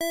All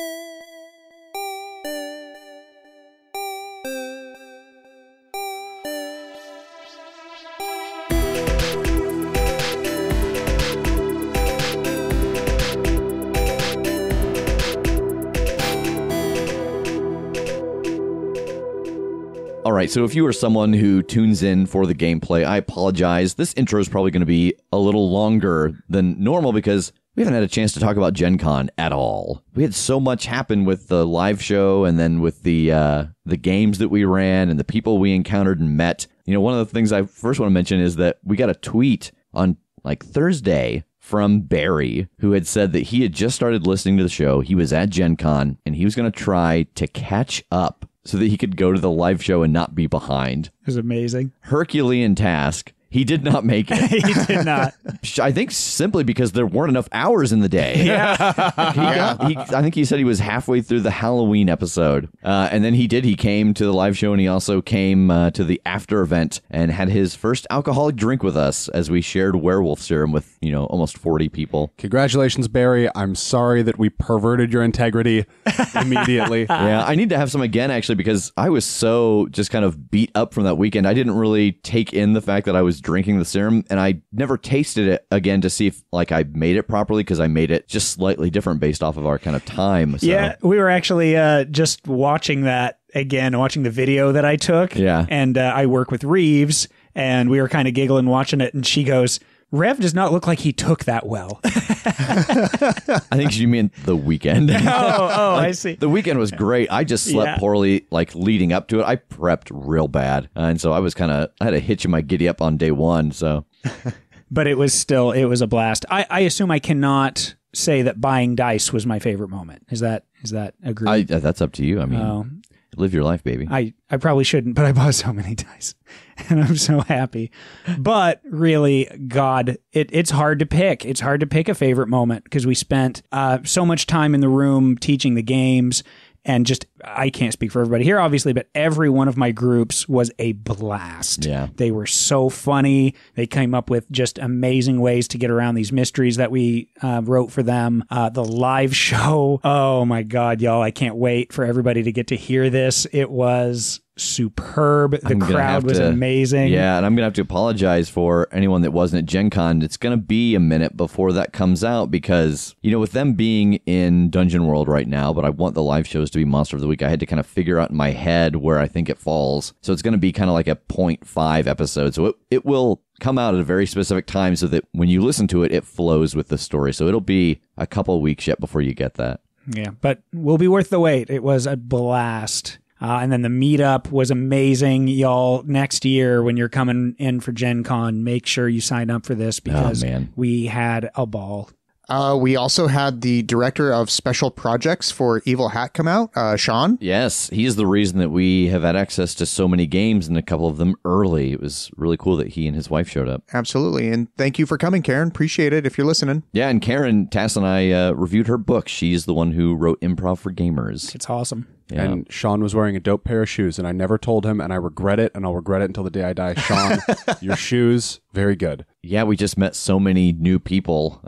right, so if you are someone who tunes in for the gameplay, I apologize. This intro is probably going to be a little longer than normal because we haven't had a chance to talk about Gen Con at all. We had so much happen with the live show and then with the games that we ran and the people we encountered and met. You know, one of the things I first want to mention is that we got a tweet on like Thursday from Barry, who had said that he had just started listening to the show. He was at Gen Con and he was going to try to catch up so that he could go to the live show and not be behind. It was amazing. Herculean task. He did not make it. He did not. I think simply because there weren't enough hours in the day. Yeah. I think he said he was halfway through the Halloween episode. And then he came to the live show, and he also came to the after event and had his first alcoholic drink with us as we shared werewolf serum with, almost 40 people. Congratulations, Barry. I'm sorry that we perverted your integrity immediately. Yeah, I need to have some again, actually, because I was so just kind of beat up from that weekend. I didn't really take in the fact that I was drinking the serum, and I never tasted it again to see if I made it properly, because I made it just slightly different based off of our kind of time. So. Yeah, we were actually just watching that again, watching the video that I took. Yeah. And I work with Reeves, and we were kind of giggling watching it, and she goes, Rev does not look like he took that well. I think she meant the weekend. I see. The weekend was great. I just slept poorly, leading up to it. I prepped real bad. And so I had a hitch in my giddy up on day one. So, but it was a blast. I assume I cannot say that buying dice was my favorite moment. Is that agreed? That's up to you. I mean, live your life, baby. I probably shouldn't, but I bought so many dice and I'm so happy. But really, God, it's hard to pick. It's hard to pick a favorite moment because we spent so much time in the room teaching the games. And just, I can't speak for everybody here, obviously, but every one of my groups was a blast. Yeah. They were so funny. They came up with just amazing ways to get around these mysteries that we wrote for them. The live show, oh my God, y'all, I can't wait for everybody to get to hear this. It was superb. The crowd was amazing. Yeah, and I'm going to have to apologize for anyone that wasn't at Gen Con. It's going to be a minute before that comes out because, with them being in Dungeon World right now, but I want the live shows to be Monster of the Week, I had to kind of figure out in my head where I think it falls. So it's going to be kind of like a 0.5 episode. So it will come out at a very specific time so that when you listen to it, it flows with the story. So it'll be a couple weeks yet before you get that. Yeah, but will be worth the wait. It was a blast. And then the meetup was amazing. Y'all, next year when you're coming in for Gen Con, make sure you sign up for this because we had a ball. We also had the director of special projects for Evil Hat come out, Sean. Yes, he is the reason that we have had access to so many games and a couple of them early. It was really cool that he and his wife showed up. Absolutely. And thank you for coming, Karen. Appreciate it if you're listening. Yeah, and Karen, Tass and I reviewed her book. She's the one who wrote Improv for Gamers. It's awesome. Yeah. And Sean was wearing a dope pair of shoes, and I never told him, and I regret it, and I'll regret it until the day I die. Sean, your shoes, very good. Yeah, we just met so many new people.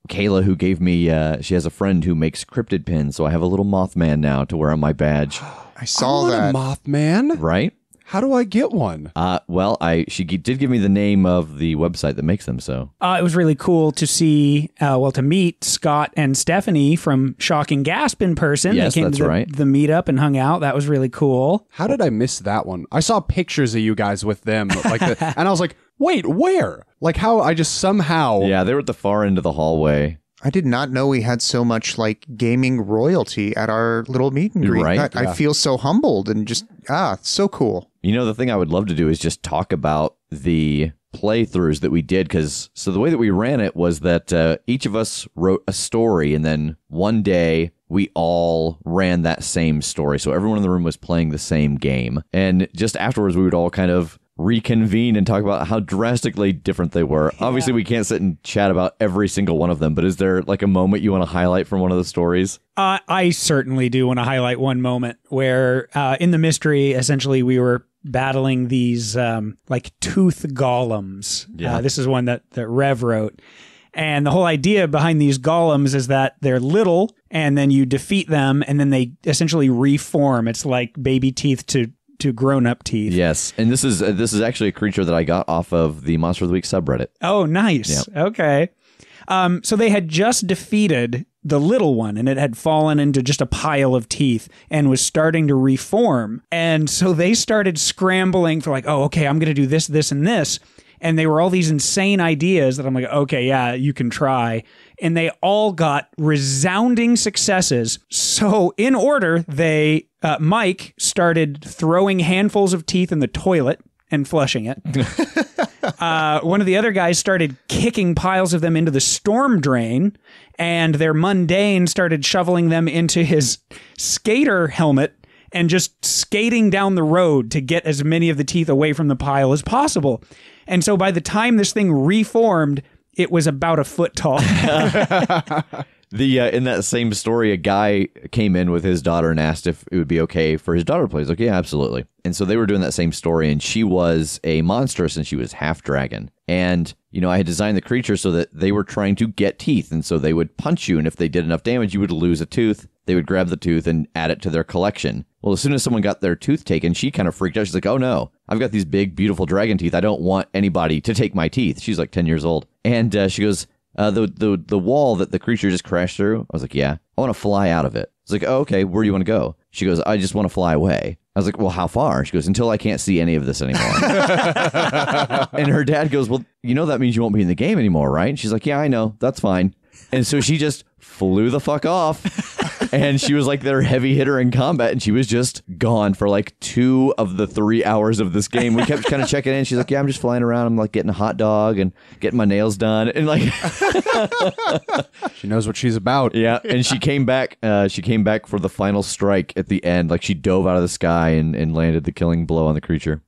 Kayla, who gave me, she has a friend who makes cryptid pins, so I have a little Mothman now to wear on my badge. I saw that. A Mothman? Right? How do I get one? Well, she did give me the name of the website that makes them, so. It was really cool to see, to meet Scott and Stephanie from Shocking Gasp in person. Yes, they came that's to right. The meetup and hung out. That was really cool. How did I miss that one? I saw pictures of you guys with them, and I was like, wait, where? Like how I just somehow... Yeah, they were at the far end of the hallway. I did not know we had so much gaming royalty at our little meet and greet. Right? I feel so humbled and just, it's so cool. The thing I would love to do is just talk about the playthroughs that we did, so the way that we ran it was that each of us wrote a story, and then one day we all ran that same story. So everyone in the room was playing the same game. And just afterwards, we would all kind of reconvene and talk about how drastically different they were. Yeah. Obviously, we can't sit and chat about every single one of them, but is there a moment you want to highlight from one of the stories? I certainly do want to highlight one moment where in the mystery, essentially, we were battling these tooth golems. Yeah. This is one that Rev wrote. And the whole idea behind these golems is that they're little, and then you defeat them, and then they essentially reform. It's like baby teeth to grown-up teeth. Yes, and this is actually a creature that I got off of the Monster of the Week subreddit. Oh, nice. Yep. Okay. So they had just defeated the little one, and it had fallen into just a pile of teeth and was starting to reform. And so they started scrambling for like, oh, okay, I'm going to do this, this, and this. And they were all these insane ideas that I'm like, okay, yeah, you can try. And they all got resounding successes. So in order, Mike started throwing handfuls of teeth in the toilet and flushing it. One of the other guys started kicking piles of them into the storm drain, and their mundane started shoveling them into his skater helmet and just skating down the road to get as many of the teeth away from the pile as possible. And so by the time this thing reformed, it was about a foot tall. In that same story, a guy came in with his daughter and asked if it would be okay for his daughter to play. He's like, yeah, absolutely. And so they were doing that same story, and she was a monstrous, and she was half dragon. And, I had designed the creature so that they were trying to get teeth, and so they would punch you, and if they did enough damage, you would lose a tooth. They would grab the tooth and add it to their collection. Well, as soon as someone got their tooth taken, she kind of freaked out. She's like, oh no, I've got these big, beautiful dragon teeth. I don't want anybody to take my teeth. She's like 10 years old. And she goes, the wall that the creature just crashed through, I was like, yeah, I want to fly out of it. I was like, oh, okay, where do you want to go? She goes, I just want to fly away. I was like, well, how far? She goes, until I can't see any of this anymore. And her dad goes, well, that means you won't be in the game anymore, right? And she's like, yeah, I know. That's fine. And so she just flew the fuck off. And she was like their heavy hitter in combat, and she was just gone for like 2 of the 3 hours of this game. We kept kind of checking in. She's like, yeah, I'm just flying around. I'm like getting a hot dog and getting my nails done. And like she knows what she's about. Yeah. And she came back. She came back for the final strike at the end. Like she dove out of the sky and landed the killing blow on the creature.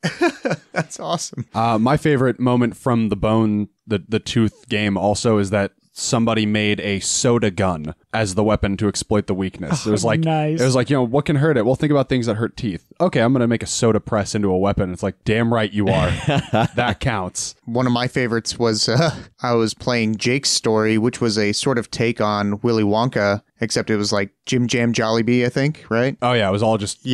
That's awesome. My favorite moment from the tooth game also is that somebody made a soda gun as the weapon to exploit the weakness. It was like, nice. It was like, what can hurt it? Well, think about things that hurt teeth. Okay, I'm going to make a soda press into a weapon. It's like, damn right you are. That counts. One of my favorites was I was playing Jake's Story, which was a sort of take on Willy Wonka, except it was like Jim Jam Jollibee, I think, right? Oh yeah, it was all just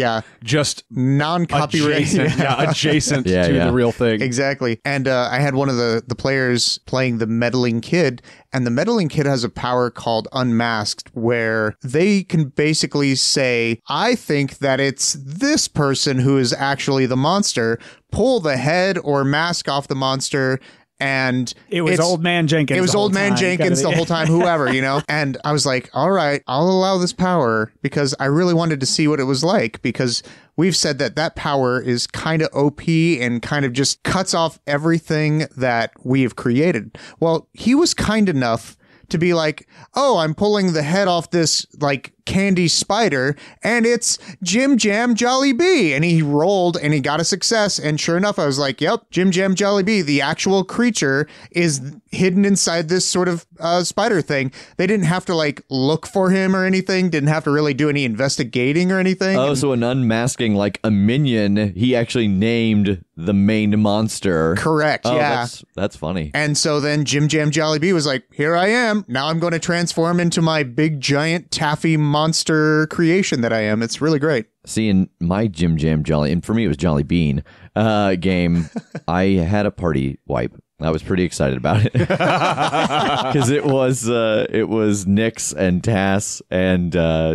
non-copyright. Adjacent to the real thing. Exactly. And I had one of the players playing the meddling kid, and the meddling kid has a power called Unmasked, where they can basically say, I think that it's this person who is actually the monster, pull the head or mask off the monster, and it was Old Man Jenkins. It was Old Man Jenkins the whole time, whoever, And I was like, all right, I'll allow this power because I really wanted to see what it was like, because we've said that power is kind of OP and kind of just cuts off everything that we have created. Well, he was kind enough to be like, oh, I'm pulling the head off this like candy spider, and it's Jim Jam Jollibee. And he rolled and he got a success. And sure enough, I was like, yep, Jim Jam Jollibee, the actual creature, is hidden inside this sort of spider thing. They didn't have to like look for him or anything, didn't have to really do any investigating or anything. Oh, so an unmasking like a minion, he actually named the main monster. Correct, yeah. That's funny. And so then Jim Jam Jollibee was like, here I am. Now I'm going to transform into my big giant taffy monster creation that I am. It's really great. See, in my Jim Jam Jolly, and for me it was Jolly Bean game, I had a party wipe. I was pretty excited about it because it was Nyx and Tass and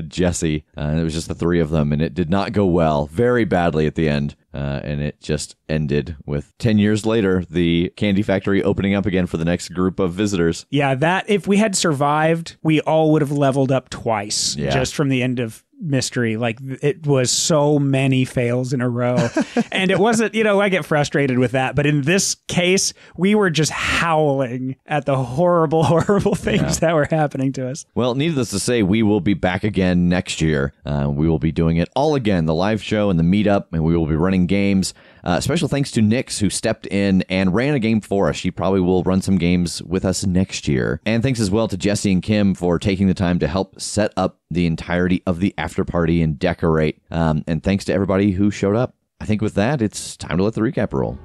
Jesse, and it was just the 3 of them, and it did not go well, very badly at the end, and it just ended with 10 years later the candy factory opening up again for the next group of visitors. Yeah, that if we had survived, we all would have leveled up twice just from the end of Mystery. Like, it was so many fails in a row. And it wasn't, I get frustrated with that. But in this case, we were just howling at the horrible, horrible things that were happening to us. Well, needless to say, we will be back again next year. We will be doing it all again, the live show and the meetup, and we will be running games. Special thanks to Nyx, who stepped in and ran a game for us. She probably will run some games with us next year. And thanks as well to Jesse and Kim for taking the time to help set up the entirety of the after party and decorate. And thanks to everybody who showed up. I think with that, it's time to let the recap roll.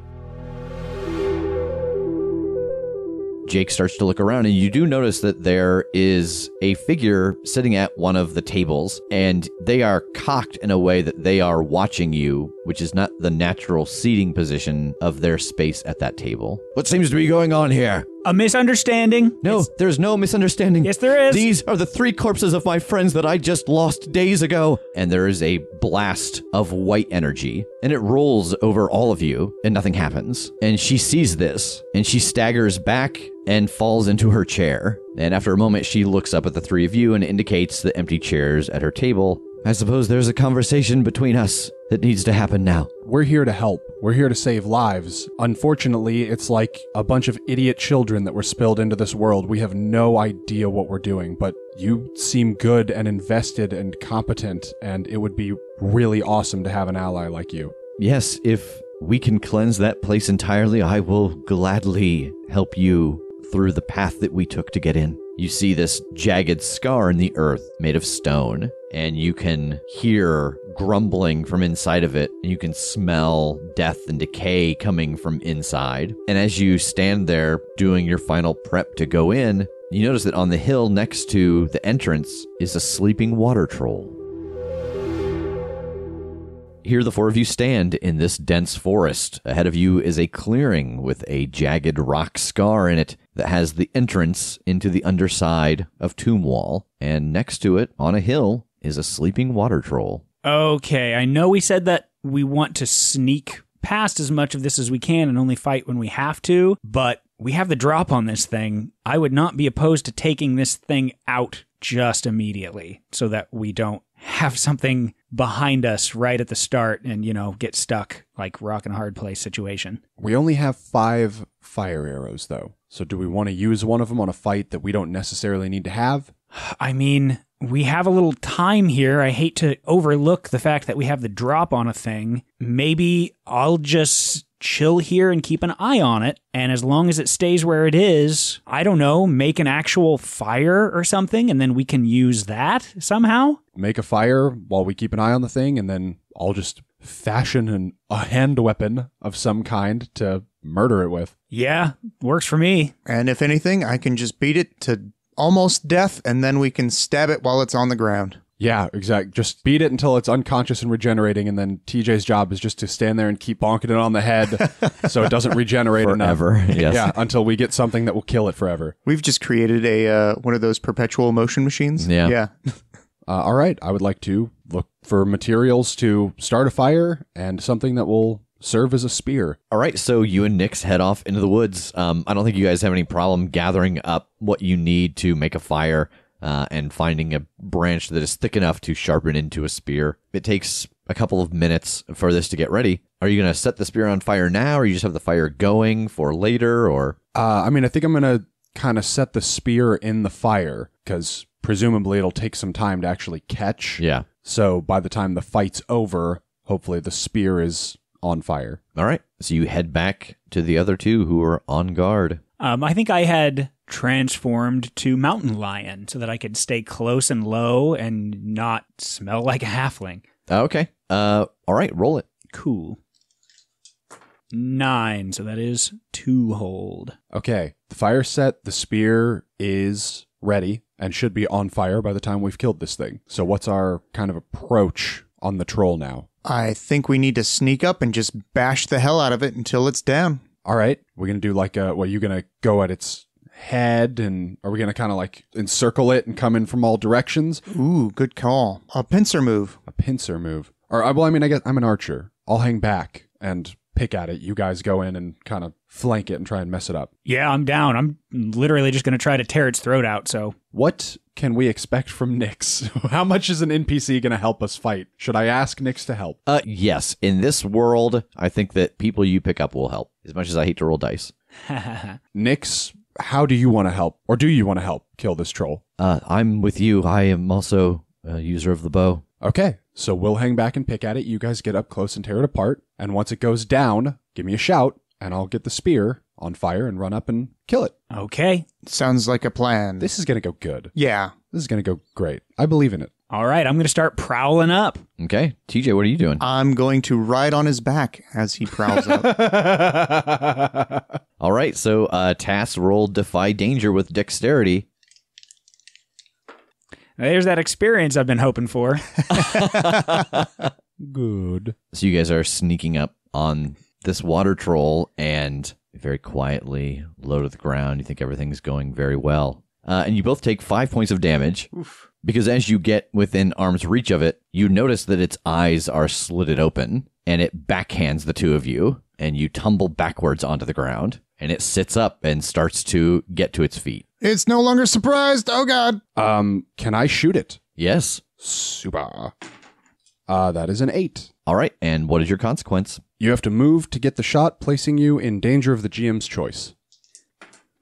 Jake starts to look around, and you do notice that there is a figure sitting at one of the tables, and they are cocked in a way that they are watching you, which is not the natural seating position of their space at that table. What seems to be going on here? A misunderstanding? No, there's no misunderstanding. Yes, there is. These are the 3 corpses of my friends that I just lost days ago. And there is a blast of white energy, and it rolls over all of you, and nothing happens. And she sees this, and she staggers back and falls into her chair. And after a moment, she looks up at the 3 of you and indicates the empty chairs at her table. I suppose there's a conversation between us that needs to happen now. We're here to help. We're here to save lives. Unfortunately, it's like a bunch of idiot children that were spilled into this world. We have no idea what we're doing, but you seem good and invested and competent, and it would be really awesome to have an ally like you. Yes, if we can cleanse that place entirely, I will gladly help you through the path that we took to get in. You see this jagged scar in the earth made of stone, and you can hear grumbling from inside of it, and you can smell death and decay coming from inside. And as you stand there doing your final prep to go in, you notice that on the hill next to the entrance is a sleeping water troll. Here the 4 of you stand in this dense forest. Ahead of you is a clearing with a jagged rock scar in it that has the entrance into the underside of Tombwall. And next to it, on a hill, is a sleeping water troll. Okay, I know we said that we want to sneak past as much of this as we can and only fight when we have to, but we have the drop on this thing. I would not be opposed to taking this thing out just immediately so that we don't have something behind us right at the start and, get stuck like rock and a hard place situation. We only have 5 fire arrows, though. So do we want to use one of them on a fight that we don't necessarily need to have? I mean, we have a little time here. I hate to overlook the fact that we have the drop on a thing. Maybe I'll just chill here and keep an eye on it. And as long as it stays where it is, I don't know, make an actual fire or something, and then we can use that somehow. Make a fire while we keep an eye on the thing, and then I'll just fashion a hand weapon of some kind to murder it with. Yeah, works for me. And if anything, I can just beat it to almost death, and then we can stab it while it's on the ground. Yeah, exactly. Just beat it until it's unconscious and regenerating, and then TJ's job is just to stand there and keep bonking it on the head so it doesn't regenerate Forever, enough. yes. Yeah, until we get something that will kill it forever. We've just created a one of those perpetual motion machines. Yeah. All right, I would like to look for materials to start a fire and something that will serve as a spear. All right, so you and Nyx head off into the woods. I don't think you guys have any problem gathering up what you need to make a fire and finding a branch that is thick enough to sharpen into a spear. It takes a couple of minutes for this to get ready. Are you going to set the spear on fire now, or you just have the fire going for later, or? I think I'm going to kind of set the spear in the fire, because presumably it'll take some time to actually catch. Yeah. So by the time the fight's over, hopefully the spear is on fire. All right, so you head back to the other 2 who are on guard. I think I had transformed to mountain lion so that I could stay close and low and not smell like a halfling. Okay. All right, roll it. Cool. 9, so that is 2 hold. Okay, the fire's set, the spear is ready, and should be on fire by the time we've killed this thing. So what's our kind of approach on the troll now? I think we need to sneak up and just bash the hell out of it until it's down. All right, we're going to do like a, you're going to go at its head, and are we going to kind of like encircle it and come in from all directions? Ooh, good call. A pincer move. A pincer move. Or, well, I guess I'm an archer. I'll hang back and pick at it. You guys go in and kind of flank it and try and mess it up. Yeah, I'm down. I'm literally just going to try to tear its throat out, so. What can we expect from Nyx? How much is an NPC going to help us fight? Should I ask Nyx to help? Yes. In this world, I think that people you pick up will help, as much as I hate to roll dice. Nyx, how do you want to help? Or do you want to help kill this troll? I'm with you. I am also a user of the bow. Okay, so we'll hang back and pick at it. You guys get up close and tear it apart. And once it goes down, give me a shout, and I'll get the spear on fire and run up and kill it. Okay. Sounds like a plan. This is going to go good. Yeah. This is going to go great. I believe in it. All right, I'm going to start prowling up. Okay. TJ, what are you doing? I'm going to ride on his back as he prowls up. All right. So Tass rolled Defy Danger with Dexterity. There's that experience I've been hoping for. Good. So you guys are sneaking up on this water troll and very quietly low to the ground. You think everything's going very well. And you both take 5 points of damage. Oof. Because as you get within arm's reach of it, you notice that its eyes are slitted open, and it backhands the two of you, and you tumble backwards onto the ground, and it sits up and starts to get to its feet. It's no longer surprised. Oh, God. Can I shoot it? Yes. Super. That is an 8. All right, and what is your consequence? You have to move to get the shot, placing you in danger of the GM's choice.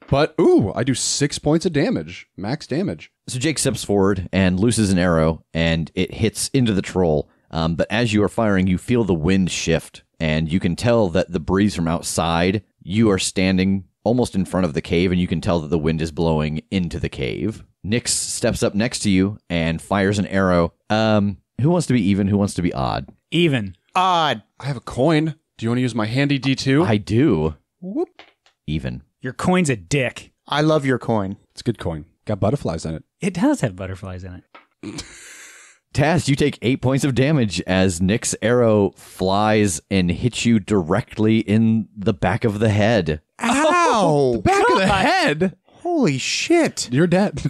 But, ooh, I do 6 points of damage. Max damage. So Jake steps forward and looses an arrow, and it hits into the troll. But as you are firing, you feel the wind shift, and you can tell that the breeze from outside, you are standing almost in front of the cave, and you can tell that the wind is blowing into the cave. Nyx steps up next to you and fires an arrow. Who wants to be even? Who wants to be odd? Even. Odd. I have a coin. Do you want to use my handy D2? I do. Whoop. Even. Your coin's a dick. I love your coin. It's a good coin. Got butterflies in it. It does have butterflies in it. Tass, you take 8 points of damage as Nick's arrow flies and hits you directly in the back of the head. Ow! Back of the head? Holy shit. You're dead.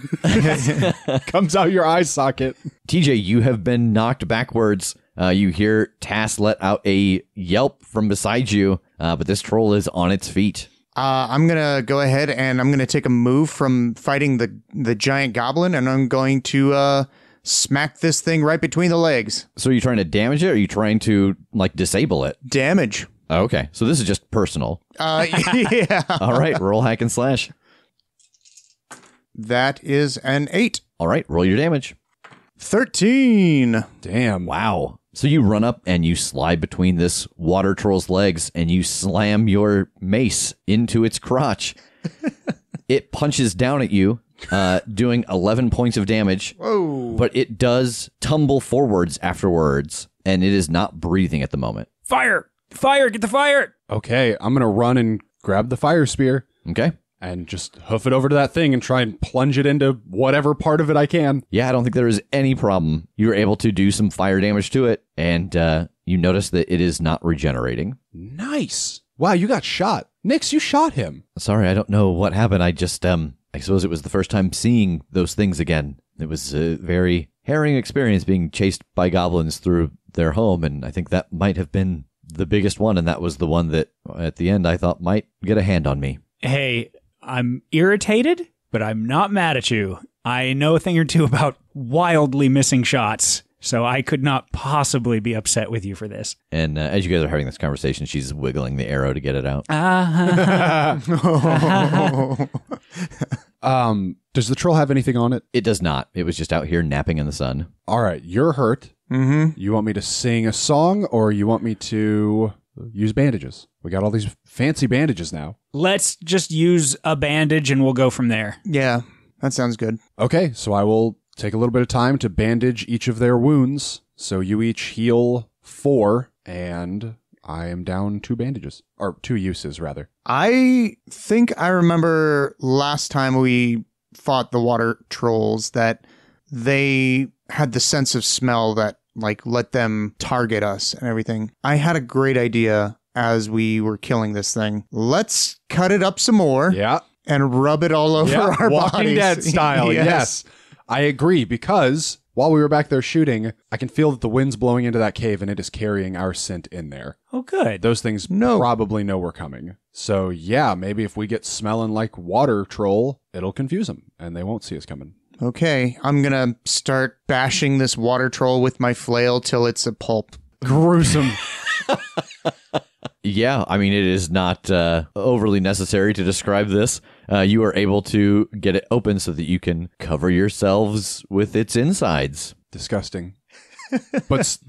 Comes out your eye socket. TJ, you have been knocked backwards. You hear Tass let out a yelp from beside you, but this troll is on its feet. I'm going to go ahead and I'm going to take a move from fighting the giant goblin, and I'm going to smack this thing right between the legs. So are you trying to damage it, or are you trying to, like, disable it? Damage. Okay, so this is just personal. Yeah. All right, roll hack and slash. That is an 8. All right, roll your damage. 13. Damn. Wow. So you run up and you slide between this water troll's legs and you slam your mace into its crotch. It punches down at you, doing 11 points of damage. Whoa. But it does tumble forwards afterwards, and it is not breathing at the moment. Fire! Fire! Get the fire! Okay, I'm going to run and grab the fire spear Okay? and just hoof it over to that thing and try and plunge it into whatever part of it I can. Yeah, I don't think there is any problem. You were able to do some fire damage to it, and you notice that it is not regenerating. Nice. Wow, you got shot. Nyx, you shot him. Sorry, I don't know what happened. I just, I suppose it was the first time seeing those things again. It was a very harrowing experience being chased by goblins through their home, and I think that might have been the biggest one, and that was the one that, at the end, I thought might get a hand on me. Hey, I'm irritated, but I'm not mad at you. I know a thing or two about wildly missing shots, so I could not possibly be upset with you for this. And as you guys are having this conversation, she's wiggling the arrow to get it out. Does the troll have anything on it? It does not. It was just out here napping in the sun. All right, you're hurt. Mm-hmm. You want me to sing a song, or you want me to use bandages? We got all these fancy bandages now. Let's just use a bandage and we'll go from there. Yeah, that sounds good. Okay, so I will take a little bit of time to bandage each of their wounds. So you each heal 4, and I am down 2 bandages. Or 2 uses, rather. I think I remember last time we fought the water trolls that they had the sense of smell that, like, let them target us and everything. I had a great idea as we were killing this thing. Let's cut it up some more. Yeah. And rub it all over our Walking bodies. Dead style, yes. I agree, because while we were back there shooting, I can feel that the wind's blowing into that cave and it is carrying our scent in there. Oh, good. Those things probably know we're coming. So yeah, maybe if we get smelling like water troll, it'll confuse them and they won't see us coming. Okay, I'm gonna start bashing this water troll with my flail till it's a pulp. Gruesome. Yeah, I mean, it is not overly necessary to describe this. You are able to get it open so that you can cover yourselves with its insides. Disgusting. but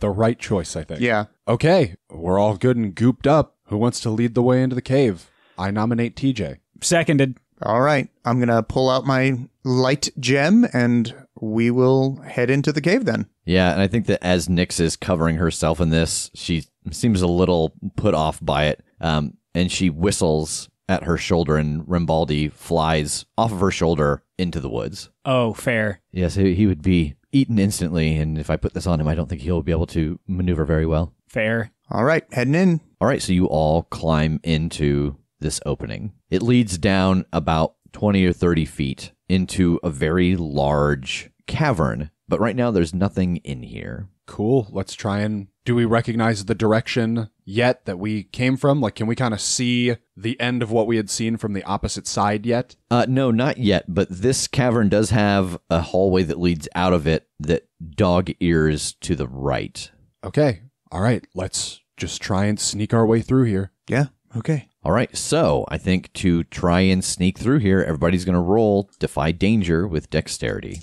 the right choice, I think. Yeah. Okay, we're all good and gooped up. Who wants to lead the way into the cave? I nominate TJ. Seconded. All right, I'm gonna pull out my light gem and we will head into the cave then. Yeah, and I think that as Nyx is covering herself in this, she seems a little put off by it, and she whistles at her shoulder, and Rimbaldi flies off of her shoulder into the woods. Oh, fair. Yes, he would be eaten instantly, and if I put this on him, I don't think he'll be able to maneuver very well. Fair. All right, heading in. All right, so you all climb into this opening. It leads down about 20 or 30 feet into a very large cavern, but right now there's nothing in here. Cool. Let's try and... Do we recognize the direction yet that we came from? Like, can we kind of see the end of what we had seen from the opposite side yet? No, not yet, but this cavern does have a hallway that leads out of it that dog ears to the right. Okay. All right. Let's just try and sneak our way through here. Yeah, okay. All right, so I think to try and sneak through here, everybody's going to roll Defy Danger with Dexterity.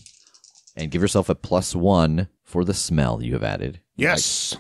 And give yourself a +1 for the smell you have added. Yes.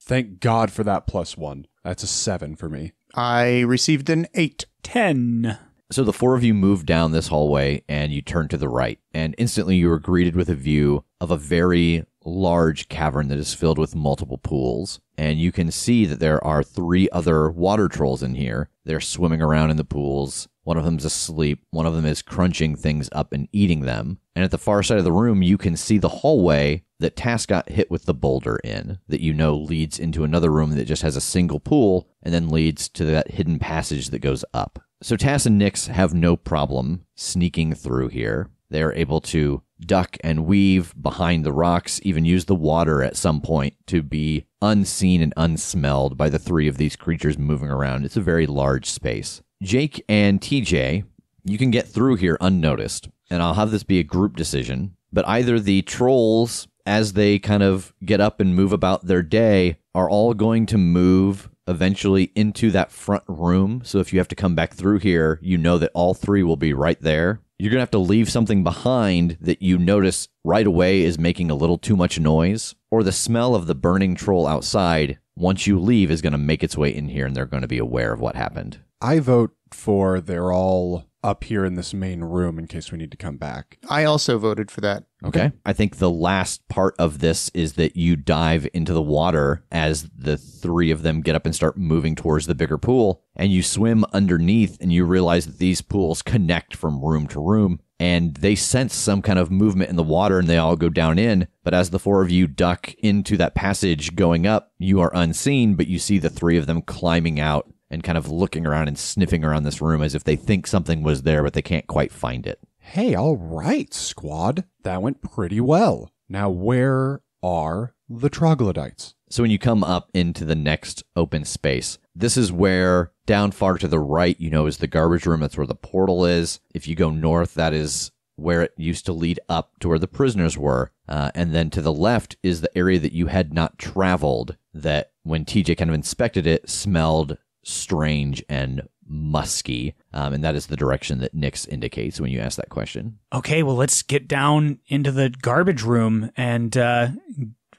Thank God for that +1. That's a 7 for me. I received an 8. 10. So the four of you move down this hallway and you turn to the right, and instantly you are greeted with a view of a very large cavern that is filled with multiple pools. And you can see that there are 3 other water trolls in here. They're swimming around in the pools. One of them's asleep. One of them is crunching things up and eating them. And at the far side of the room, you can see the hallway that Tass got hit with the boulder in, that you know leads into another room that just has a single pool and then leads to that hidden passage that goes up. So Tass and Nyx have no problem sneaking through here. They are able to duck and weave behind the rocks, even use the water at some point to be unseen and unsmelled by the 3 of these creatures moving around. It's a very large space. Jake and TJ, you can get through here unnoticed, and I'll have this be a group decision, but either the trolls, as they kind of get up and move about their day, are all going to move eventually into that front room. So if you have to come back through here, you know that all 3 will be right there. You're going to have to leave something behind that you notice right away is making a little too much noise, or the smell of the burning troll outside, once you leave, is going to make its way in here and they're going to be aware of what happened. I vote for they're all up here in this main room in case we need to come back. I also voted for that. Okay. I think the last part of this is that you dive into the water as the 3 of them get up and start moving towards the bigger pool, and you swim underneath and you realize that these pools connect from room to room, and they sense some kind of movement in the water and they all go down in. But as the 4 of you duck into that passage going up, you are unseen, but you see the 3 of them climbing out and kind of looking around and sniffing around this room as if they think something was there, but they can't quite find it. Hey, all right, squad. That went pretty well. Now, where are the troglodytes? So when you come up into the next open space, this is where down far to the right, you know, is the garbage room. That's where the portal is. If you go north, that is where it used to lead up to where the prisoners were. And then to the left is the area that you had not traveled, that when TJ kind of inspected it, smelled strange and musky, and that is the direction that Nyx indicates when you ask that question. Okay, well, let's get down into the garbage room and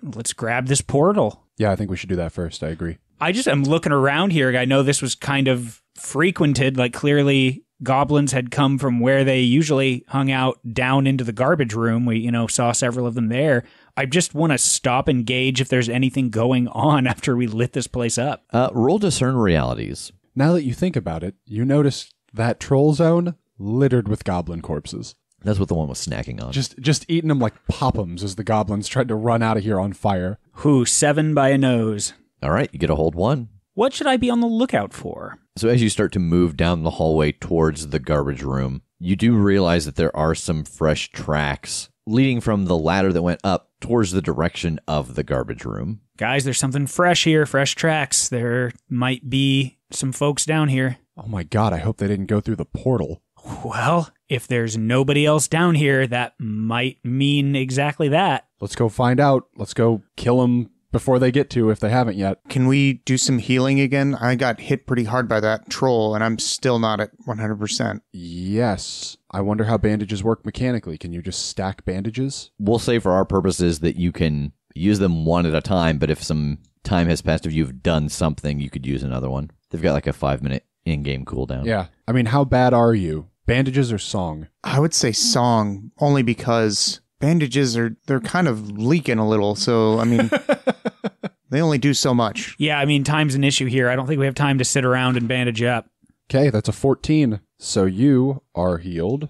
let's grab this portal. Yeah, I think we should do that first. I agree. I just am looking around here. I know this was kind of frequented, like clearly goblins had come from where they usually hung out down into the garbage room. We, saw several of them there. I just want to stop and gauge if there's anything going on after we lit this place up. Roll Discern Realities. Now that you think about it, you notice that troll zone littered with goblin corpses. That's what the one was snacking on. Just eating them like Poppums as the goblins tried to run out of here on fire. 7 by a nose. All right, you get a hold 1. What should I be on the lookout for? So as you start to move down the hallway towards the garbage room, you do realize that there are some fresh tracks leading from the ladder that went up towards the direction of the garbage room. Guys, there's something fresh here, fresh tracks. There might be some folks down here. Oh my God, I hope they didn't go through the portal. Well, if there's nobody else down here, that might mean exactly that. Let's go find out. Let's go kill them before they get to, if they haven't yet. Can we do some healing again? I got hit pretty hard by that troll, and I'm still not at 100%. Yes. I wonder how bandages work mechanically. Can you just stack bandages? We'll say for our purposes that you can use them one at a time, but if some time has passed, if you've done something, you could use another one. They've got like a 5-minute in-game cooldown. Yeah. I mean, how bad are you? Bandages or song? I would say song, only because bandages they're kind of leaking a little. So, I mean, they only do so much. Yeah, I mean, time's an issue here. I don't think we have time to sit around and bandage up. Okay, that's a 14. So you are healed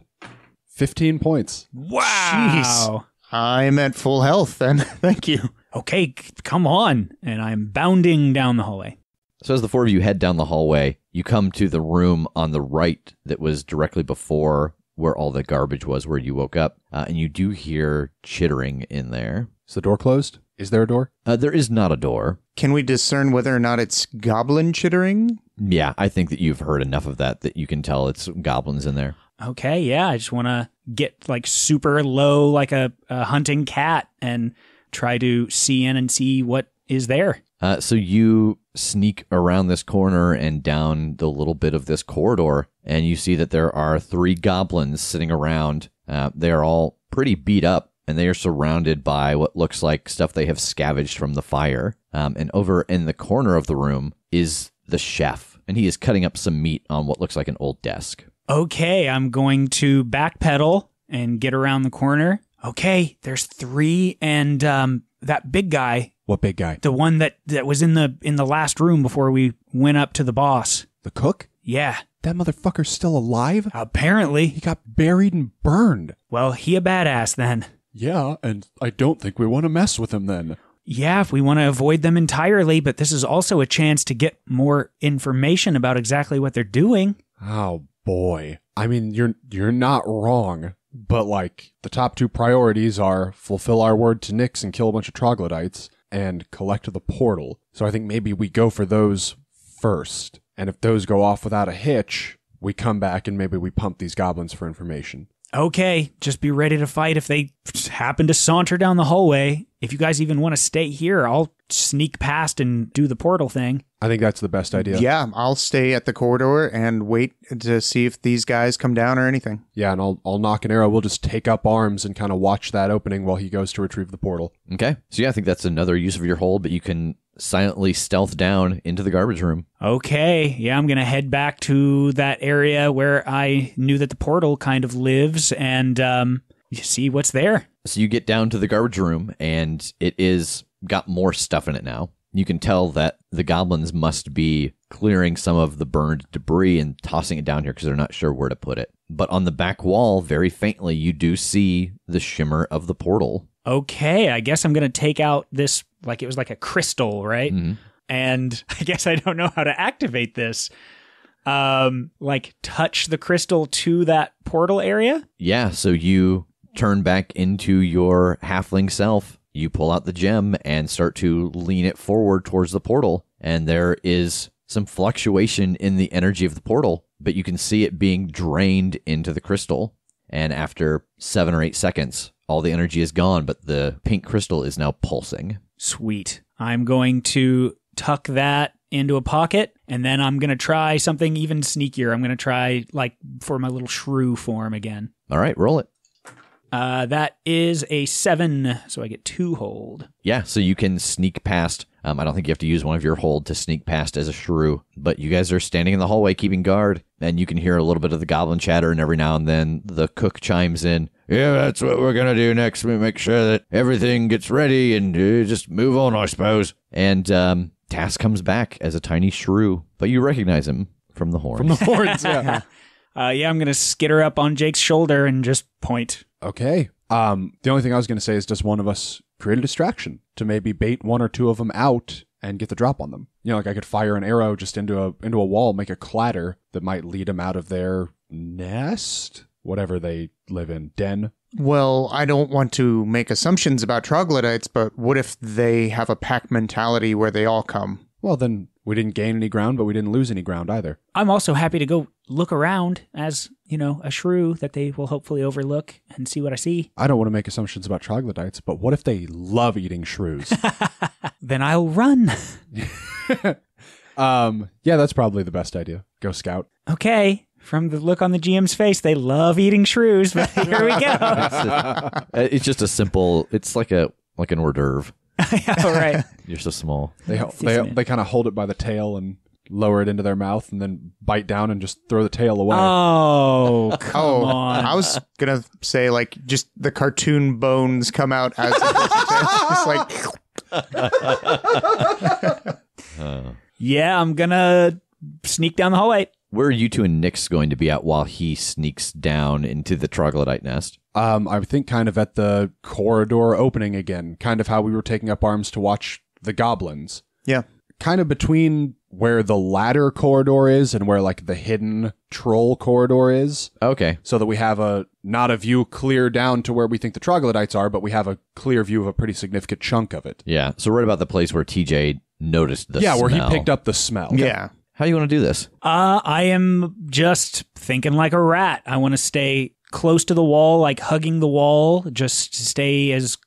15 points. Wow. I'm at full health then. Thank you. Okay, come on. And I'm bounding down the hallway. So as the four of you head down the hallway, you come to the room on the right that was directly before where all the garbage was, where you woke up, and you do hear chittering in there. Is the door closed? Is there a door? There is not a door. Can we discern whether or not it's goblin chittering? Yeah, I think that you've heard enough of that you can tell it's goblins in there. Okay, yeah, I just want to get like super low like a hunting cat and try to see in and see what is there. So you sneak around this corner and down the little bit of this corridor, and you see that there are 3 goblins sitting around. They are all pretty beat up, and they are surrounded by what looks like stuff they have scavenged from the fire. And over in the corner of the room is the chef, and he is cutting up some meat on what looks like an old desk. Okay, I'm going to backpedal and get around the corner. Okay, there's 3, and that big guy. What big guy? The one that was in the last room before we went up to the boss. The cook? Yeah. That motherfucker's still alive? Apparently. He got buried and burned. Well, he a badass then. Yeah, and I don't think we want to mess with him then. Yeah, if we want to avoid them entirely, but this is also a chance to get more information about exactly what they're doing. Oh, boy. I mean, you're not wrong. But, like, the top 2 priorities are fulfill our word to Nyx and kill a bunch of troglodytes and collect the portal. So I think maybe we go for those first. And if those go off without a hitch, we come back and maybe we pump these goblins for information. Okay, just be ready to fight if they happen to saunter down the hallway. If you guys even want to stay here, I'll sneak past and do the portal thing. I think that's the best idea. Yeah, I'll stay at the corridor and wait to see if these guys come down or anything. Yeah, and I'll knock an arrow. We'll just take up arms and kind of watch that opening while he goes to retrieve the portal. Okay. So yeah, I think that's another use of your hold, but you can silently stealth down into the garbage room. Okay, yeah, I'm going to head back to that area where I knew that the portal kind of lives and see what's there. So you get down to the garbage room, and it is got more stuff in it now. You can tell that the goblins must be clearing some of the burned debris and tossing it down here because they're not sure where to put it. But on the back wall, very faintly, you do see the shimmer of the portal. Okay, I guess I'm going to take out this, like it was like a crystal, right? Mm-hmm. And I guess I don't know how to activate this. Like touch the crystal to that portal area? Yeah, so you turn back into your halfling self. You pull out the gem and start to lean it forward towards the portal. And there is some fluctuation in the energy of the portal, but you can see it being drained into the crystal. And after 7 or 8 seconds, all the energy is gone, but the pink crystal is now pulsing. Sweet. I'm going to tuck that into a pocket, and then I'm going to try something even sneakier. I'm going to try, like, for my little shrew form again. All right, roll it. That is a 7, so I get 2 hold. Yeah, so you can sneak past. I don't think you have to use one of your hold to sneak past as a shrew, but you guys are standing in the hallway keeping guard, and you can hear a little bit of the goblin chatter, and every now and then the cook chimes in. Yeah, that's what we're going to do next. We make sure that everything gets ready and just move on, I suppose. And Tass comes back as a tiny shrew, but you recognize him from the horns. From the horns, yeah. Yeah, I'm going to skitter up on Jake's shoulder and just point. Okay. The only thing I was going to say is, does one of us create a distraction to maybe bait 1 or 2 of them out and get the drop on them? You know, like I could fire an arrow just into a wall, make a clatter that might lead them out of their nest, whatever they live in, den. Well, I don't want to make assumptions about troglodytes, but what if they have a pack mentality where they all come? Well, then we didn't gain any ground, but we didn't lose any ground either. I'm also happy to go look around as, you know, a shrew that they will hopefully overlook and see what I see. I don't want to make assumptions about troglodytes, but what if they love eating shrews? Then I'll run. Yeah, that's probably the best idea. Go scout. Okay. From the look on the GM's face, they love eating shrews, but here we go. It's just a simple, it's like an hors d'oeuvre. Yeah, all right. You're so small. They kind of hold it by the tail and lower it into their mouth and then bite down and just throw the tail away. Oh, come on. I was going to say, like, just the cartoon bones come out as it's like... Yeah, I'm going to sneak down the hallway. Where are you two and Nyx going to be at while he sneaks down into the troglodyte nest? I think kind of at the corridor opening again, kind of how we were taking up arms to watch the goblins. Yeah. Kind of between where the ladder corridor is and where like the hidden troll corridor is. Okay. So that we have not a view clear down to where we think the troglodytes are, but we have a clear view of a pretty significant chunk of it. Yeah. So right about the place where TJ noticed the smell. Yeah, where he picked up the smell. Yeah. How do you want to do this? I am just thinking like a rat. I want to stay close to the wall, like hugging the wall, just stay as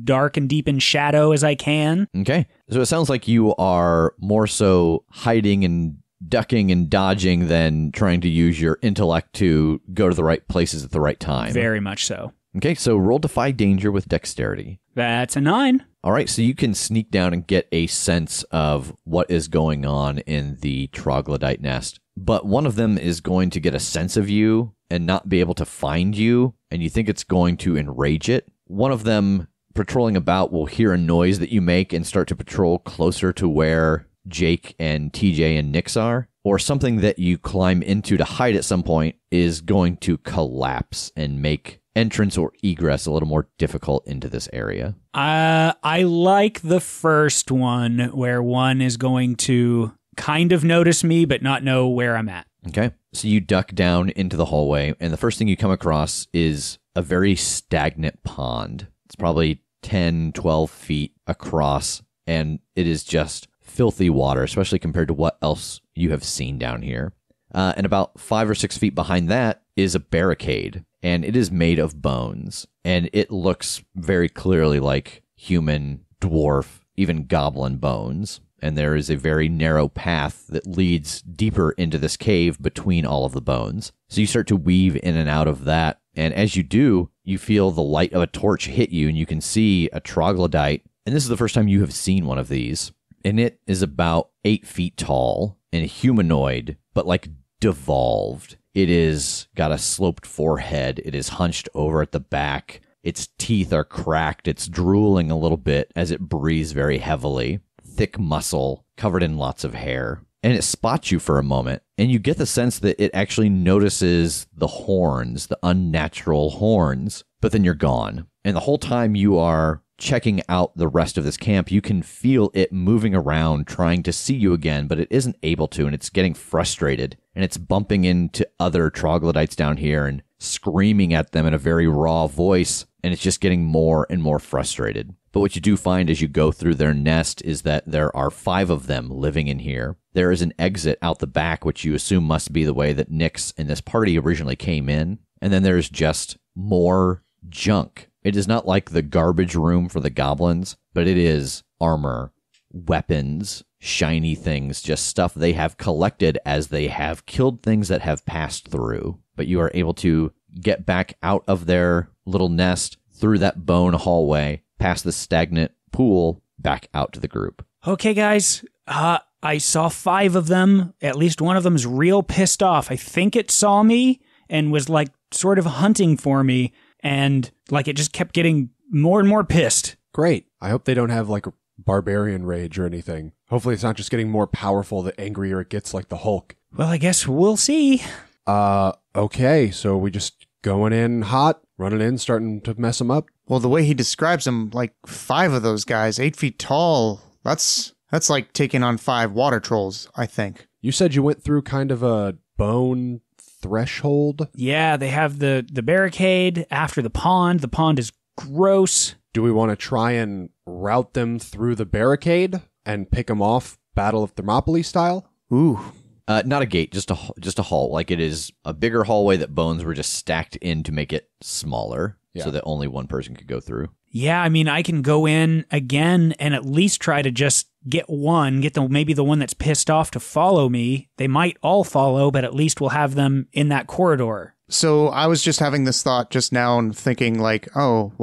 dark and deep in shadow as I can. Okay. So it sounds like you are more so hiding and ducking and dodging than trying to use your intellect to go to the right places at the right time. Very much so. Okay, so roll Defy Danger with Dexterity. That's a 9. All right, so you can sneak down and get a sense of what is going on in the troglodyte nest. But one of them is going to get a sense of you and not be able to find you, and you think it's going to enrage it. One of them, patrolling about, will hear a noise that you make and start to patrol closer to where Jake and TJ and Nyx are. Or something that you climb into to hide at some point is going to collapse and make entrance or egress a little more difficult into this area. I like the first one where one is going to kind of notice me but not know where I'm at. Okay. So you duck down into the hallway, and the first thing you come across is a very stagnant pond. It's probably 10, 12 feet across, and it is just filthy water, especially compared to what else you have seen down here. And about 5 or 6 feet behind that is a barricade, and it is made of bones, and it looks very clearly like human, dwarf, even goblin bones. And there is a very narrow path that leads deeper into this cave between all of the bones. So you start to weave in and out of that, and as you do, you feel the light of a torch hit you, and you can see a troglodyte, and this is the first time you have seen one of these. And it is about 8 feet tall and humanoid, but like devolved. It is got a sloped forehead. It is hunched over at the back. Its teeth are cracked. It's drooling a little bit as it breathes very heavily. Thick muscle covered in lots of hair. And it spots you for a moment. And you get the sense that it actually notices the horns, the unnatural horns. But then you're gone. And the whole time you are checking out the rest of this camp, you can feel it moving around trying to see you again, but it isn't able to, and it's getting frustrated, and it's bumping into other troglodytes down here and screaming at them in a very raw voice, and it's just getting more and more frustrated. But what you do find as you go through their nest is that there are 5 of them living in here. There is an exit out the back, which you assume must be the way that Nyx and this party originally came in, and then there's just more junk. It is not like the garbage room for the goblins, but it is armor, weapons, shiny things, just stuff they have collected as they have killed things that have passed through. But you are able to get back out of their little nest through that bone hallway, past the stagnant pool, back out to the group. Okay, guys. I saw 5 of them. At least one of them is real pissed off. I think it saw me and was like sort of hunting for me. And like it just kept getting more and more pissed. Great. I hope they don't have like barbarian rage or anything. Hopefully it's not just getting more powerful the angrier it gets like the Hulk. Well, I guess we'll see. Okay. So we just going in hot, running in, starting to mess them up. Well, the way he describes them, like 5 of those guys, 8 feet tall, that's like taking on 5 water trolls, I think. You said you went through kind of a bone threshold? Yeah, they have the barricade after the pond. The pond is gross. Do we want to try and route them through the barricade and pick them off Battle of Thermopylae style? Ooh. Not a gate, just a hall. Like it is a bigger hallway that bones were just stacked in to make it smaller so that only one person could go through. Yeah, I mean, I can go in again and at least try to just get maybe the one that's pissed off to follow me. They might all follow, but at least we'll have them in that corridor. So I was just having this thought just now and thinking like, oh,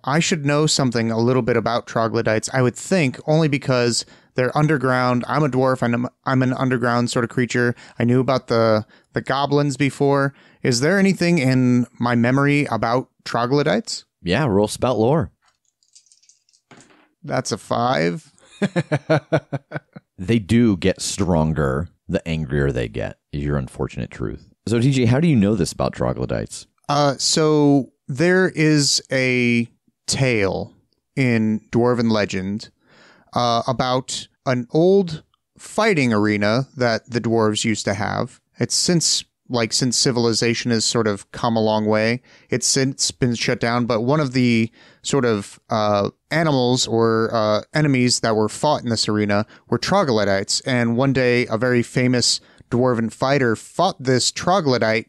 I should know something a little bit about troglodytes, I would think, only because They're underground. I'm a dwarf. I'm an underground sort of creature. I knew about the goblins before. Is there anything in my memory about troglodytes? Yeah, roll spout lore. That's a 5. They do get stronger the angrier they get, is your unfortunate truth. So, TJ, how do you know this about troglodytes? So there is a tale in Dwarven legend about an old fighting arena that the dwarves used to have. It's since civilization has sort of come a long way, it's since been shut down. But one of the sort of animals or enemies that were fought in this arena were troglodytes. And one day, a very famous dwarven fighter fought this troglodyte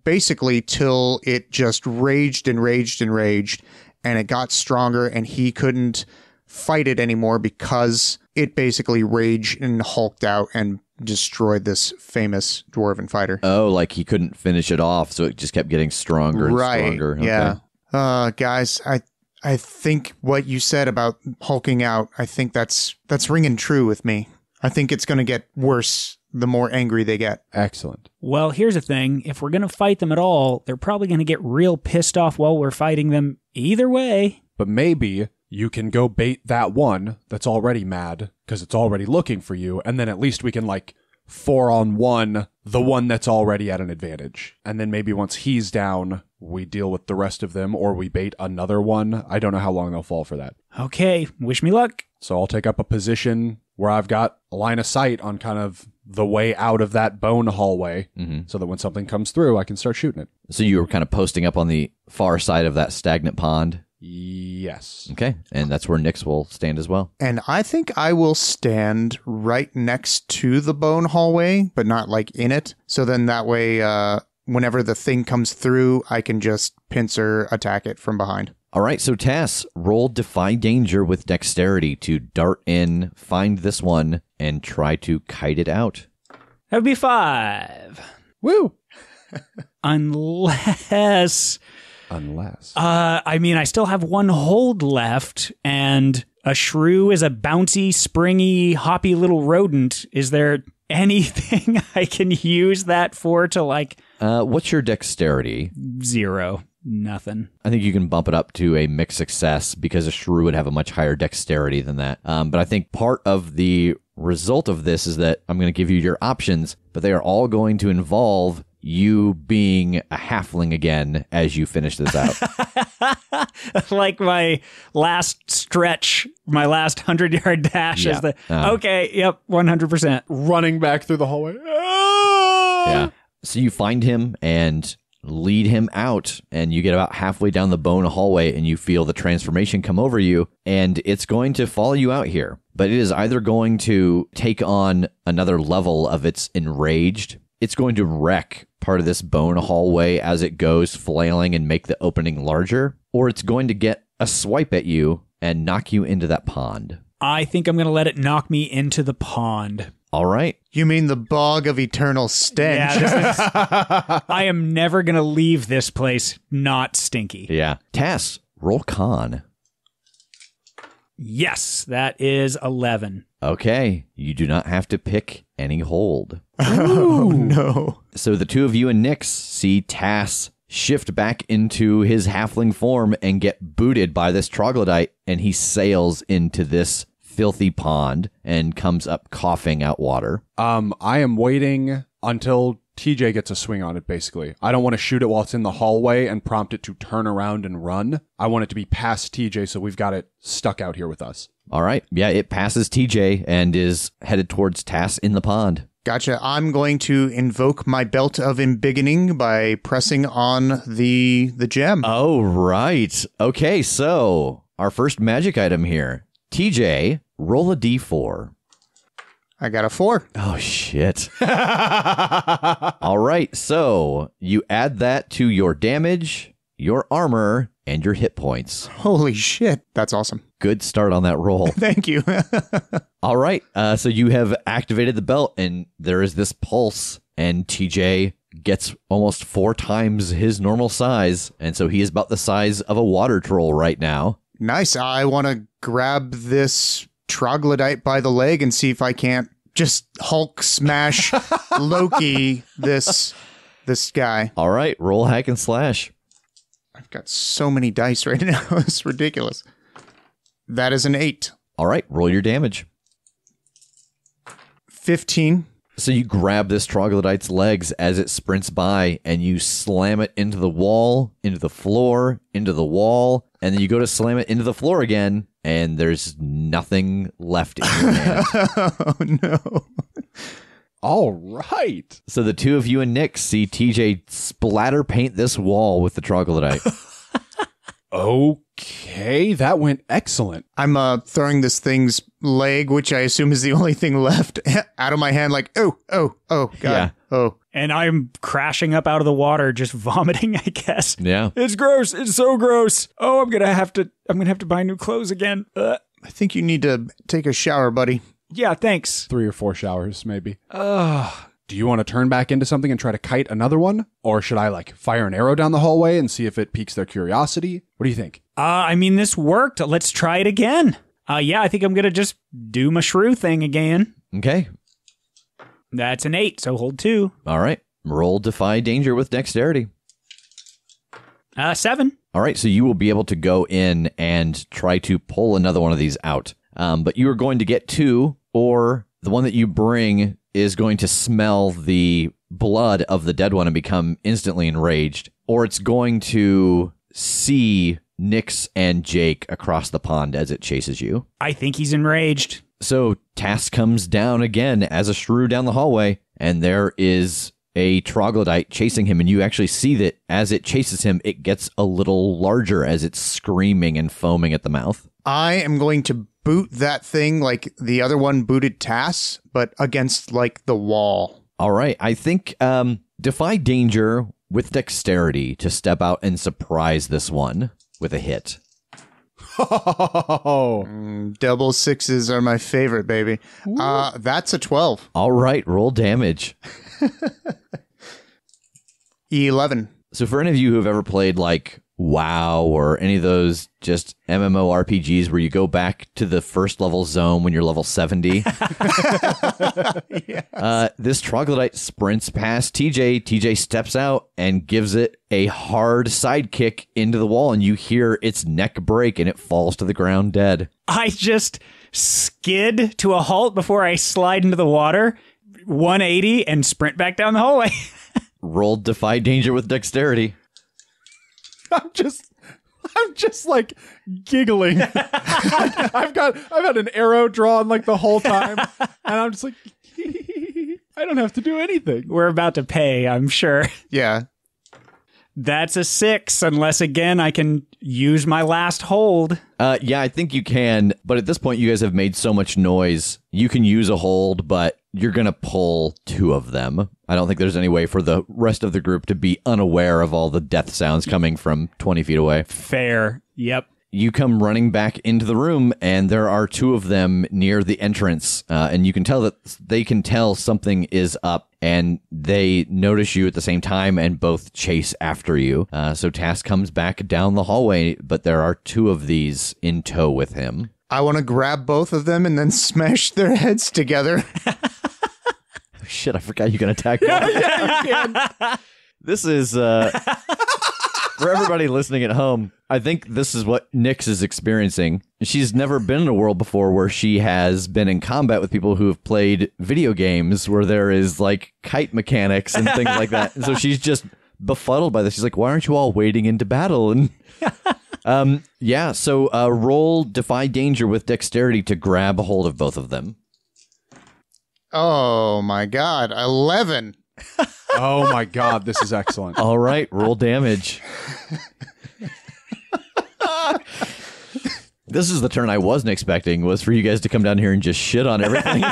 basically till it just raged and raged and raged, and it got stronger, and he couldn't fight it anymore because it basically raged and hulked out and destroyed this famous dwarven fighter. Oh, like he couldn't finish it off, so it just kept getting stronger and stronger. Okay. Yeah. Guys, I think what you said about hulking out, I think that's ringing true with me. I think it's going to get worse the more angry they get. Excellent. Well, here's the thing. If we're going to fight them at all, they're probably going to get real pissed off while we're fighting them either way. But maybe you can go bait that one that's already mad because it's already looking for you, and then at least we can 4-on-1 the one that's already at an advantage. And then maybe once he's down, we deal with the rest of them, or we bait another one. I don't know how long they'll fall for that. Okay, wish me luck. So I'll take up a position where I've got a line of sight on kind of the way out of that bone hallway, so that when something comes through, I can start shooting it. So you were kind of posting up on the far side of that stagnant pond? Yes. Okay, and that's where Nyx will stand as well. And I think I will stand right next to the bone hallway, but not in it. So then that way, whenever the thing comes through, I can just pincer attack it from behind. All right, so Tass, roll Defy Danger with Dexterity to dart in, find this one, and try to kite it out. That would be 5. Woo! Unless... I still have one hold left, and a shrew is a bouncy, springy, hoppy little rodent. Is there anything I can use that for to what's your Dexterity? 0. Nothing. I think you can bump it up to a mixed success because a shrew would have a much higher dexterity than that. But I think part of the result of this is that I'm going to give you your options, but they are all going to involve you being a halfling again as you finish this out. Like my last stretch, my last 100-yard dash is okay, yep, 100%. Running back through the hallway. Yeah. So you find him and lead him out, and you get about halfway down the bone hallway and you feel the transformation come over you, and it's going to follow you out here. But it is either going to take on another level of its enraged, it's going to wreck part of this bone hallway as it goes flailing and make the opening larger, or it's going to get a swipe at you and knock you into that pond. I think I'm going to let it knock me into the pond. All right. You mean the bog of eternal stench? Yeah, I am never going to leave this place not stinky. Yeah. Tass, roll con. Yes, that is 11. Okay. You do not have to pick any hold. Oh, no. So the two of you and Nyx see Tass shift back into his halfling form and get booted by this troglodyte, and he sails into this filthy pond and comes up coughing out water. I am waiting until TJ gets a swing on it, basically. I don't want to shoot it while it's in the hallway and prompt it to turn around and run. I want it to be past TJ, so we've got it stuck out here with us. All right. Yeah, it passes TJ and is headed towards Tass in the pond. Gotcha. I'm going to invoke my belt of embiggening by pressing on the gem. Oh, right. Okay, so our first magic item here. TJ, roll a d4. I got a 4. Oh, shit. All right, so you add that to your damage, your armor, and your hit points. Holy shit. That's awesome. Good start on that roll. Thank you. All right, so you have activated the belt, and there is this pulse, and TJ gets almost 4 times his normal size, and so he is about the size of a water troll right now. Nice. I want to grab this troglodyte by the leg and see if I can't just Hulk smash Loki this guy. All right, roll hack and slash. I've got so many dice right now. It's ridiculous. That is an 8. All right, roll your damage. 15. So you grab this troglodyte's legs as it sprints by, and you slam it into the wall, into the floor, into the wall, and then you go to slam it into the floor again, and there's nothing left in your hand. Oh, no. All right. So the two of you and Nick see TJ splatter paint this wall with the troglodyte. Okay, that went excellent. I'm throwing this thing's leg, which I assume is the only thing left, out of my hand like, oh, God. Yeah. Oh. And I'm crashing up out of the water, just vomiting, I guess. Yeah. It's gross. It's so gross. Oh, I'm gonna have to buy new clothes again. I think you need to take a shower, buddy. Yeah, thanks. 3 or 4 showers, maybe. Do you want to turn back into something and try to kite another one? Or should I, fire an arrow down the hallway and see if it piques their curiosity? What do you think? I mean, this worked. Let's try it again. Yeah, I think I'm gonna just do my shrew thing again. Okay. That's an 8, so hold 2. All right. Roll Defy Danger with Dexterity. 7. All right, so you will be able to go in and try to pull another one of these out. But you are going to get 2, or the one that you bring is going to smell the blood of the dead one and become instantly enraged, or it's going to see Nyx and Jake across the pond as it chases you. I think he's enraged. So Tass comes down again as a shrew down the hallway, and there is a troglodyte chasing him, and you actually see that as it chases him, it gets a little larger as it's screaming and foaming at the mouth. I am going to boot that thing like the other one booted Tass, but against the wall. All right. I think Defy Danger with Dexterity to step out and surprise this one with a hit. Double 6s are my favorite, baby. That's a 12. All right. Roll damage. 11. So for any of you who have ever played WoW or any of those just MMORPGs where you go back to the first level zone when you're level 70. Yes. This troglodyte sprints past TJ. TJ steps out and gives it a hard side kick into the wall, and you hear its neck break and it falls to the ground dead. I just skid to a halt before I slide into the water, 180, and sprint back down the hallway. Roll Defy Danger with Dexterity. I'm just giggling. I've had an arrow drawn the whole time, and I'm just I don't have to do anything. We're about to pay, I'm sure. Yeah. That's a 6, unless again I can use my last hold. Yeah, I think you can, but at this point you guys have made so much noise. You can use a hold, but you're going to pull 2 of them. I don't think there's any way for the rest of the group to be unaware of all the death sounds coming from 20 feet away. Fair. Yep. You come running back into the room, and there are 2 of them near the entrance, and you can tell that they can tell something is up, and they notice you at the same time and both chase after you. So Tass comes back down the hallway, but there are 2 of these in tow with him. I want to grab both of them and then smash their heads together. Shit, I forgot you can attack me. Yeah, you can. This is... For everybody listening at home, I think this is what Nyx is experiencing. She's never been in a world before where she has been in combat with people who have played video games where there is kite mechanics and things like that. And so she's just befuddled by this. She's like, why aren't you all wading into battle? And so roll Defy Danger with Dexterity to grab a hold of both of them. Oh my God. 11. Oh my God, this is excellent. All right, roll damage. This is the turn I wasn't expecting, was for you guys to come down here and just shit on everything.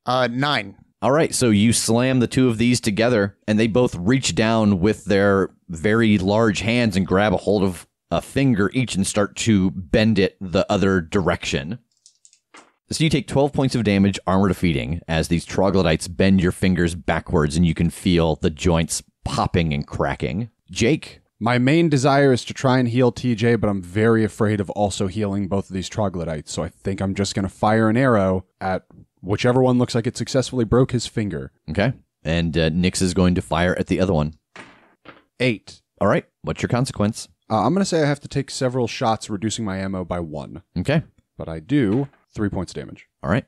9. All right, so you slam the 2 of these together, and they both reach down with their very large hands and grab a hold of a finger each and start to bend it the other direction. So you take 12 points of damage, armor defeating, as these troglodytes bend your fingers backwards and you can feel the joints popping and cracking. Jake, My main desire is to try and heal TJ, but I'm very afraid of also healing both of these troglodytes, so I think I'm just going to fire an arrow at whichever one looks like it successfully broke his finger. Okay. And Nyx is going to fire at the other one. 8. All right. What's your consequence? I'm going to say I have to take several shots, reducing my ammo by 1. Okay. But I do 3 points of damage. All right.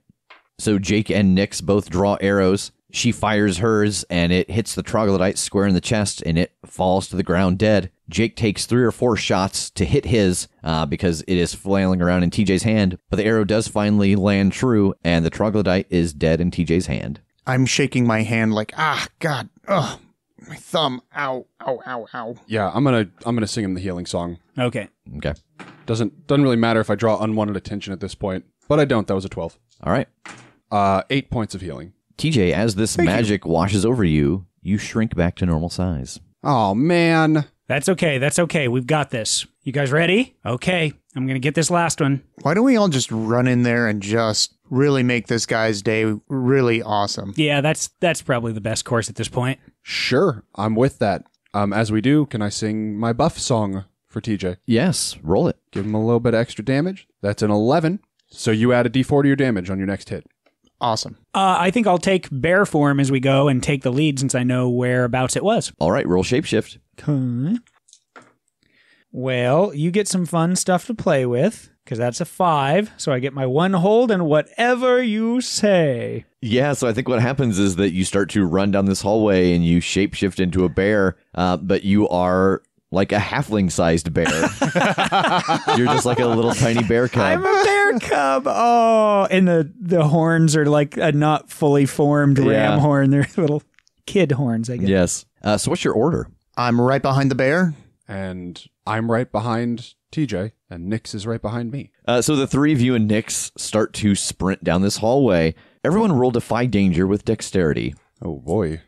So Jake and Nyx both draw arrows. She fires hers, and it hits the troglodyte square in the chest, and it falls to the ground dead. Jake takes 3 or 4 shots to hit his because it is flailing around in TJ's hand, but the arrow does finally land true, and the troglodyte is dead in TJ's hand. I'm shaking my hand like, God, ugh, my thumb, ow, ow, ow, ow. Yeah, I'm gonna sing him the healing song. Okay. Okay. Doesn't really matter if I draw unwanted attention at this point, but I don't. That was a 12. All right. 8 points of healing. TJ, as this magic washes over you, you shrink back to normal size. Oh man. That's okay. We've got this. You guys ready? Okay. I'm going to get this last one. Why don't we all just run in there and just really make this guy's day really awesome? Yeah, that's probably the best course at this point. Sure, I'm with that. As we do, can I sing my buff song for TJ? Yes, roll it. Give him a little bit of extra damage. That's an 11. So you add a d4 to your damage on your next hit. Awesome. I think I'll take bear form as we go and take the lead since I know whereabouts it was. All right, roll shapeshift. Okay. Well, you get some fun stuff to play with, because that's a 5, so I get my 1 hold and whatever you say. Yeah, so I think what happens is that you start to run down this hallway and you shapeshift into a bear, but you are like a halfling-sized bear. You're just like a little tiny bear cub. I'm a bear cub. Oh, and the horns are like a not fully formed ram horn. They're little kid horns, I guess. Yes. So what's your order? I'm right behind the bear. And I'm right behind TJ, and Nyx is right behind me. So the 3 of you and Nyx start to sprint down this hallway. Everyone roll Defy Danger with dexterity. Oh boy.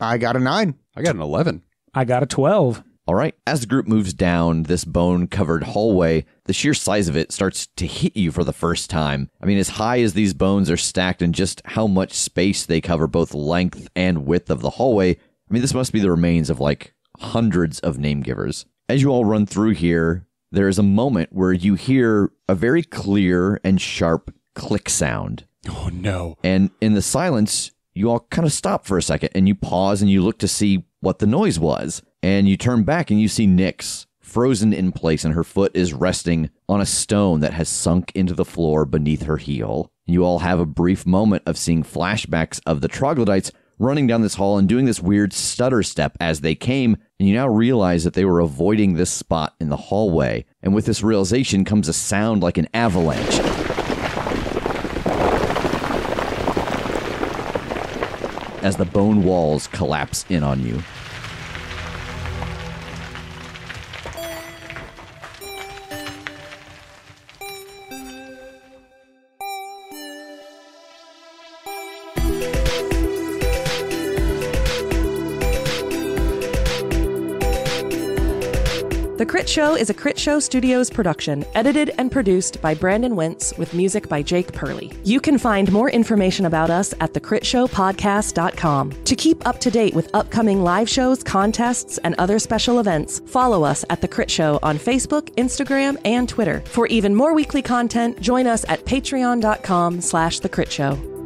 I got a 9. I got an 11. I got a 12. All right. As the group moves down this bone-covered hallway, the sheer size of it starts to hit you for the first time. I mean, as high as these bones are stacked and just how much space they cover both length and width of the hallway, I mean, this must be the remains of like hundreds of name givers. As you all run through here, there is a moment where you hear a very clear and sharp click sound. Oh no. And in the silence, you all kind of stop for a second and you pause and you look to see what the noise was. And you turn back and you see Nyx frozen in place, and her foot is resting on a stone that has sunk into the floor beneath her heel. You all have a brief moment of seeing flashbacks of the troglodytes running down this hall and doing this weird stutter step as they came, and you now realize that they were avoiding this spot in the hallway. And with this realization comes a sound like an avalanche. As the bone walls collapse in on you. The Crit Show is a Critshow Studios production, edited and produced by Brandon Wentz with music by Jake Purley. You can find more information about us at thecritshowpodcast.com. To keep up to date with upcoming live shows, contests, and other special events, follow us at The Crit Show on Facebook, Instagram, and Twitter. For even more weekly content, join us at patreon.com/thecritShow.